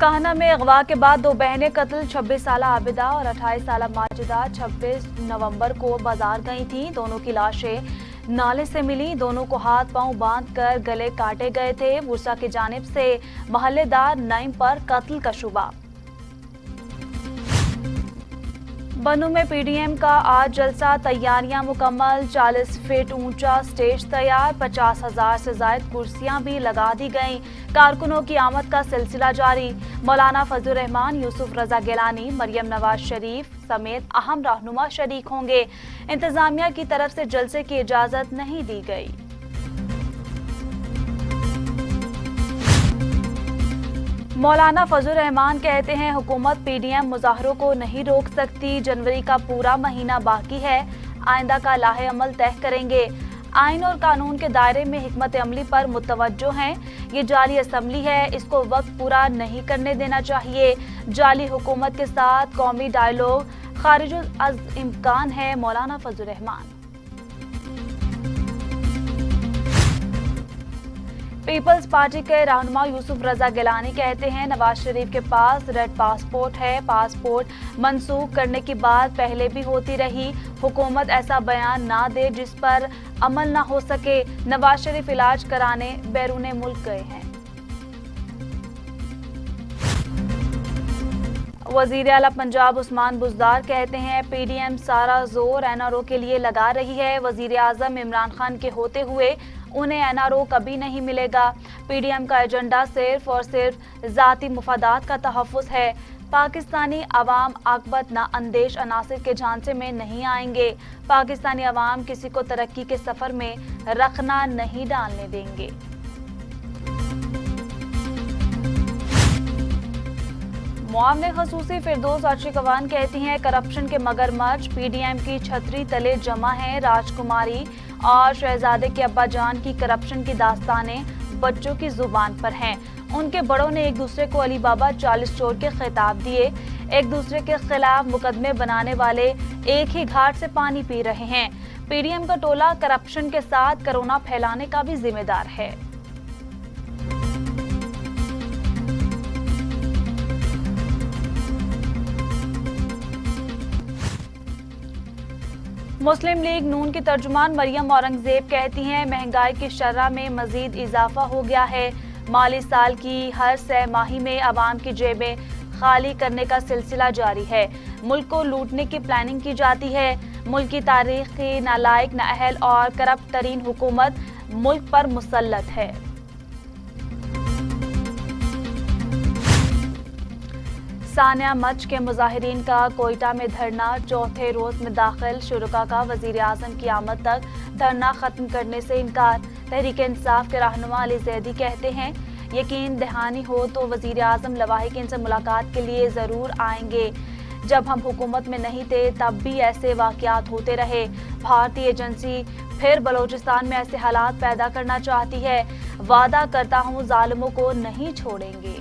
कान्हा में अगवा के बाद दो बहनें कत्ल। 26 साल आबिदा और 28 साल माजिदा 26 नवंबर को बाजार गई थीं। दोनों की लाशें नाले से मिली। दोनों को हाथ पांव बांधकर गले काटे गए थे। बुरसा की जानिब से मोहल्लेदार नईम पर कत्ल का शुबा। बनू में पीडीएम का आज जलसा, तैयारियां मुकम्मल। 40 फीट ऊंचा स्टेज तैयार, 50,000 से ज्यादा कुर्सियां भी लगा दी गईं। कारकुनों की आमद का सिलसिला जारी। मौलाना फजलुर रहमान, यूसुफ रजा गिलानी, मरियम नवाज शरीफ समेत अहम रहनुमा शरीक होंगे। इंतजामिया की तरफ से जलसे की इजाजत नहीं दी गई। मौलाना फजलुर रहमान कहते हैं, हुकूमत पीडीएम मुजाहरों को नहीं रोक सकती। जनवरी का पूरा महीना बाकी है, आइंदा का लाहे अमल तय करेंगे। आइन और कानून के दायरे में हिकमत अमली पर मुतवज्जो हैं। ये जाली असम्बली है, इसको वक्त पूरा नहीं करने देना चाहिए। जाली हुकूमत के साथ कौमी डायलॉग खारिजुल अज इम्कान है। मौलाना फजलुर रहमान। पीपल्स पार्टी के रहनुमा यूसुफ रजा गिलानी कहते हैं, नवाज शरीफ के पास रेड पासपोर्ट है। पासपोर्ट मनसूख करने की बात पहले भी होती रही। हुकूमत ऐसा बयान ना दे जिस पर अमल ना हो सके। नवाज शरीफ इलाज कराने बैरून मुल्क गए हैं। वजीर आला पंजाब उस्मान बुज़दार कहते हैं, पीडीएम सारा जोर एनआरओ के लिए लगा रही है। वजीर आजम इमरान खान के होते हुए उन्हें एनआरओ कभी नहीं मिलेगा। पीडीएम का एजेंडा सिर्फ और सिर्फ जाती मुफादात का तहफ़्फ़ुज़ है। पाकिस्तानी अवाम आकबत ना अंदेश अनासिर के झांसे में नहीं आएंगे। पाकिस्तानी अवाम किसी को तरक्की के सफर में रखना नहीं डालने देंगे। मुआवने खसूसी फिरदौस अर्शिकवान कहती हैं, करप्शन के मगरमच्छ पीडीएम की छतरी तले जमा हैं। राजकुमारी और शहजादे के अब्बा जान की करप्शन की दास्तानें बच्चों की जुबान पर हैं। उनके बड़ों ने एक दूसरे को अली बाबा 40 चोर के खिताब दिए। एक दूसरे के खिलाफ मुकदमे बनाने वाले एक ही घाट से पानी पी रहे हैं। पीडीएम का टोला करप्शन के साथ कोरोना फैलाने का भी जिम्मेदार है। मुस्लिम लीग नून की तर्जुमान मरियम औरंगजेब कहती हैं, महंगाई की शरह में मजीद इजाफा हो गया है। माली साल की हर 6 माही में अवाम की जेबें खाली करने का सिलसिला जारी है। मुल्क को लूटने की प्लानिंग की जाती है। मुल्क की तारीख की नालायक, नाअहल और करप्ट तरीन हुकूमत मुल्क पर मुसल्लत है। सानिया मच के मुजाहिरीन का कोयटा में धरना चौथे रोज में दाखिल। शुरका का वजीर आजम की आमद तक धरना खत्म करने से इनकार। तहरीक इंसाफ के रहनुमा अली जैदी कहते हैं, यकीन दहानी हो तो वजीर आजम लवाहिकीन से मुलाकात के लिए जरूर आएंगे। जब हम हुकूमत में नहीं थे तब भी ऐसे वाकयात होते रहे। भारतीय एजेंसी फिर बलोचिस्तान में ऐसे हालात पैदा करना चाहती है। वादा करता हूँ जालिमों को नहीं छोड़ेंगे।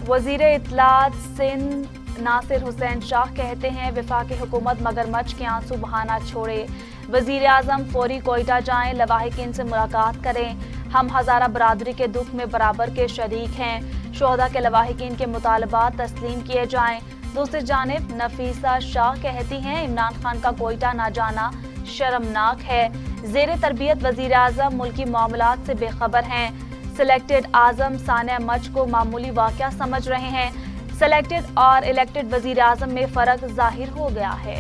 वजीर इत्तलात सिंध नासिर हुसैन शाह कहते हैं, वफाकी हुकूमत मगरमच्छ के आंसू बहाना छोड़े। वजीर आजम फौरी कोयटा जाएं, लवाहिकीन से मुलाकात करें। हम हजारा बरादरी के दुख में बराबर के शरीक हैं। शोहदा के लवाहिकीन के मुतालबात तस्लीम किए जाएं। दूसरी जानिब नफीसा शाह कहती हैं, इमरान खान का कोयटा ना जाना शर्मनाक है। जेर तरबियत वजीर आजम मुल्की मामलात से बेखबर हैं। सिलेक्टेड आजम सानिया मच को मामूली वाकया समझ रहे हैं। सिलेक्टेड और इलेक्टेड वजीर आजम में फर्क जाहिर हो गया है।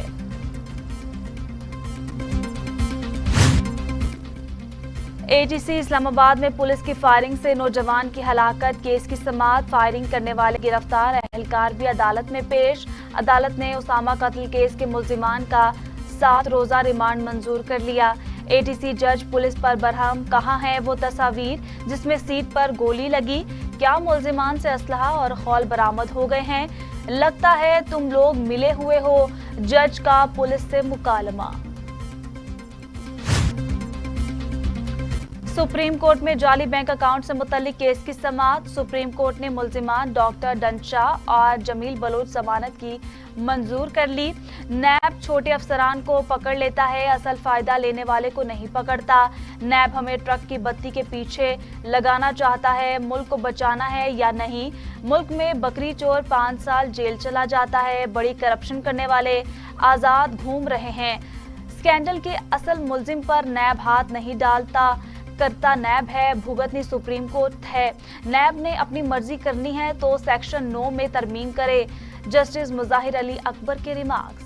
एटीसी इस्लामाबाद में पुलिस की फायरिंग से नौजवान की हलाकत। केस की समाअत। फायरिंग करने वाले गिरफ्तार, अहलकार भी अदालत में पेश। अदालत ने उसामा कत्ल केस के मुल्जिमान का 7 रोजा रिमांड मंजूर कर लिया। एटीसी जज पुलिस पर बरहम। कहाँ है वो तस्वीर जिसमें सीट पर गोली लगी? क्या मुल्जिमान से असलहा और खौल बरामद हो गए हैं? लगता है तुम लोग मिले हुए हो। जज का पुलिस से मुकालमा। सुप्रीम कोर्ट में जाली बैंक अकाउंट से मुतल्लिक केस की समाअत। सुप्रीम कोर्ट ने मुल्जिमान डॉक्टर डंशाह और जमील बलोच जमानत की मंजूर कर ली। नैब छोटे अफसरान को पकड़ लेता है, असल फायदा लेने वाले को नहीं पकड़ता। नैब हमें ट्रक की बत्ती के पीछे लगाना चाहता है। मुल्क को बचाना है या नहीं? मुल्क में बकरी चोर 5 साल जेल चला जाता है। बड़ी करप्शन करने वाले आजाद घूम रहे हैं। स्कैंडल के असल मुल्जिम पर नैब हाथ नहीं डालता, करता नैब है, भुगतनी सुप्रीम कोर्ट है। नैब ने अपनी मर्जी करनी है तो सेक्शन 9 में तरमीम करे। जस्टिस मुजाहिर अली अकबर के रिमार्क्स।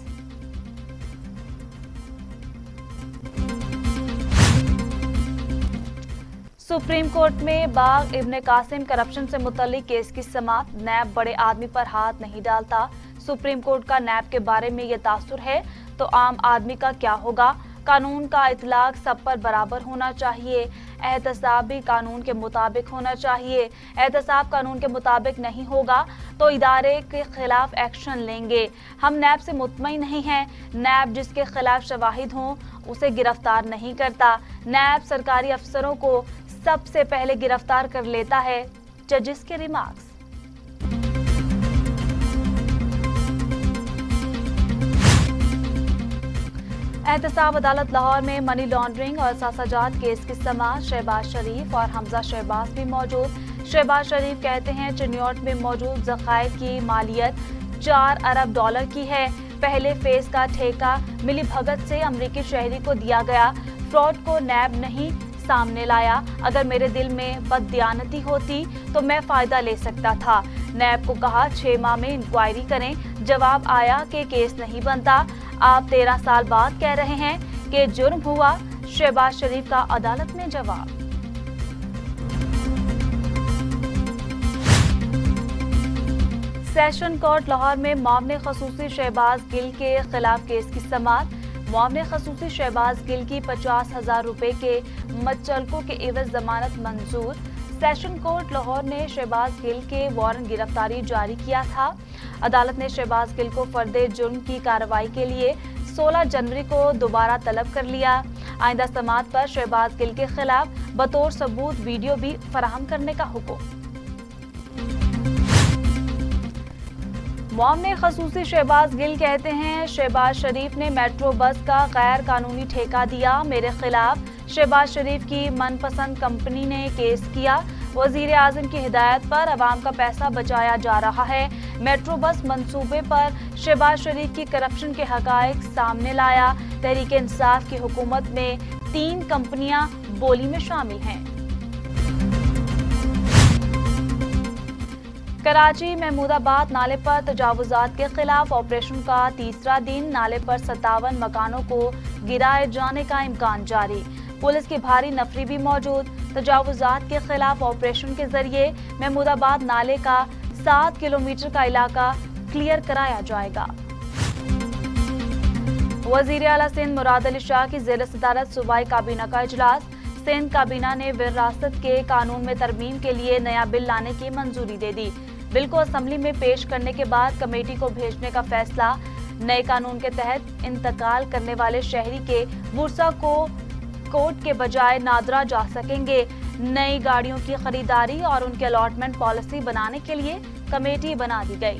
सुप्रीम कोर्ट में बाग इब्ने कासिम करप्शन से मुतल्लिक केस की समाअत। नैब बड़े आदमी पर हाथ नहीं डालता। सुप्रीम कोर्ट का नैब के बारे में यह तासुर है तो आम आदमी का क्या होगा? कानून का इतलाक सब पर बराबर होना चाहिए। एहतसाब भी कानून के मुताबिक होना चाहिए। एहतसाब कानून के मुताबिक नहीं होगा तो इदारे के खिलाफ एक्शन लेंगे। हम नैब से मुतमईन नहीं हैं। नैब जिसके खिलाफ शवाहिद हों उसे गिरफ्तार नहीं करता। नैब सरकारी अफसरों को सबसे पहले गिरफ्तार कर लेता है। जजिस के रिमार्क्स। एहतसाब अदालत लाहौर में मनी लॉन्ड्रिंग और सासाजात केस की समाअत। शहबाज शरीफ और हमजा शहबाज भी मौजूद। शहबाज शरीफ कहते हैं चिन्योट में मौजूद ज़खायर की मालियत 4 अरब डॉलर की है। पहले फेज का ठेका मिली भगत से अमरीकी शहरी को दिया गया। फ्रॉड को नैब नहीं सामने लाया। अगर मेरे दिल में बददियानती होती तो मैं फायदा ले सकता था। नैब को कहा 6 माह में इंक्वायरी करें। जवाब आया कि केस नहीं बनता। आप 13 साल बाद कह रहे हैं कि जुर्म हुआ। शहबाज शरीफ का अदालत में जवाब। सेशन कोर्ट लाहौर में मामले खसूसी शहबाज गिल के खिलाफ केस की समाअत। मामले खसूसी शहबाज गिल की 50,000 रुपए के मचलकों के एवज जमानत मंजूर। सेशन कोर्ट लाहौर ने शहबाज गिल के वारंट गिरफ्तारी जारी किया था। अदालत ने शहबाज गिल को फर्दे जुर्म की कार्रवाई के लिए 16 जनवरी को दोबारा तलब कर लिया। आइंदा समाअत पर शहबाज गिल के खिलाफ बतौर सबूत वीडियो भी फराहम करने का हुक्म। मामले खसूसी शहबाज गिल कहते हैं शहबाज शरीफ ने मेट्रो बस का गैर कानूनी ठेका दिया। मेरे खिलाफ शहबाज शरीफ की मनपसंद कंपनी ने केस किया। वजीर आजम की हिदायत पर अवाम का पैसा बचाया जा रहा है। मेट्रो बस मंसूबे पर शहबाज शरीफ की करप्शन के हकायक सामने लाया। तहरीक इंसाफ की हुकूमत में 3 कंपनियां बोली में शामिल हैं। कराची महमूदाबाद नाले पर तजावुजात के खिलाफ ऑपरेशन का तीसरा दिन। नाले पर 57 मकानों को गिराए जाने का इम्कान जारी। पुलिस की भारी नफरी भी मौजूद। तजावुजात के खिलाफ ऑपरेशन के जरिए महमूदाबाद नाले का 7 किलोमीटर का इलाका क्लियर कराया जाएगा। वजीर आला सिंध मुराद अली शाह की ज़ेर सदारत सूबाई काबीना का इजलास। सिंध काबीना ने विरासत के कानून में तरमीम के लिए नया बिल लाने की मंजूरी दे दी। बिल को असम्बली में पेश करने के बाद कमेटी को भेजने का फैसला। नए कानून के तहत इंतकाल करने वाले शहरी के बुरसा को कोर्ट के बजाय नादरा जा सकेंगे। नई गाड़ियों की खरीदारी और उनके अलॉटमेंट पॉलिसी बनाने के लिए कमेटी बना दी गई।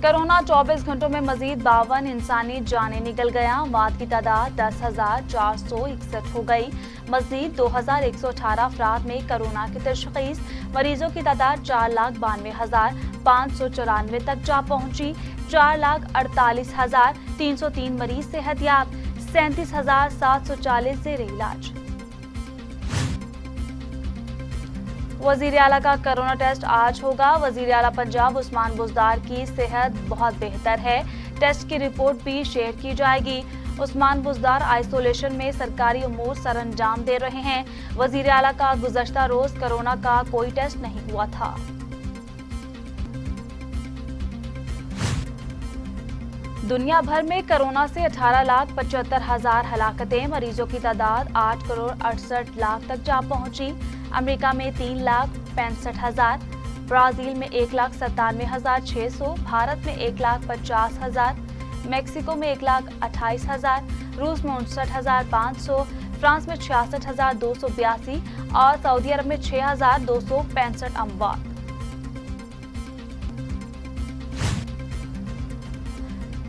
कोरोना 24 घंटों में मजीद 52 इंसानी जानें निकल गया। मौत की तादाद 10,461 हो गई। मजीद 2,118 अफराद में कोरोना की तशखीस। मरीजों की तादाद 4,92,594 तक जा पहुंची। 4,48,303 मरीज सेहतयाब। 37,740 जेर इलाज। वजीर आला का कोरोना टेस्ट आज होगा। वजीर आला पंजाब उस्मान बुज़दार की सेहत बहुत बेहतर है। टेस्ट की रिपोर्ट भी शेयर की जाएगी। उस्मान बुज़दार आइसोलेशन में सरकारी उमूर सरअंजाम दे रहे हैं। वजीर आला का गुज़श्ता रोज कोरोना का कोई टेस्ट नहीं हुआ था। दुनिया भर में कोरोना से 18,75,000 हलाकतें। मरीजों की तादाद 8,68,00,000 तक जा पहुंची। अमेरिका में 3,65,000, ब्राजील में 1,97,600, भारत में 1,50,000, मेक्सिको में 1,28,000, रूस में 59,500, फ्रांस में 66,282 और सऊदी अरब में 6,265 अमवात।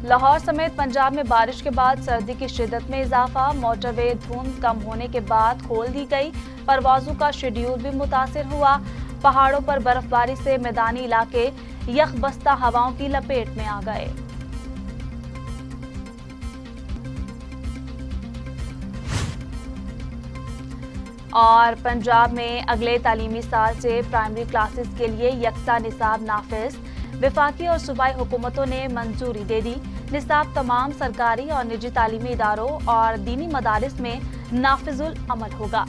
लाहौर समेत पंजाब में बारिश के बाद सर्दी की शिद्दत में इजाफा, मोटरवे धुंध कम होने के बाद खोल दी गई, परवाजों का शेड्यूल भी मुतासिर हुआ। पहाड़ों पर बर्फबारी से मैदानी इलाके यखबस्ता हवाओं की लपेट में आ गए। और पंजाब में अगले तालीमी साल से प्राइमरी क्लासेस के लिए यकसा निसाब नाफिज, वफाकी और सूबाई हुकूमतों ने मंजूरी दे दी। निसाब तमाम सरकारी और निजी तालीमी इदारों और दीनी मदारिस में नाफिजुल अमल होगा।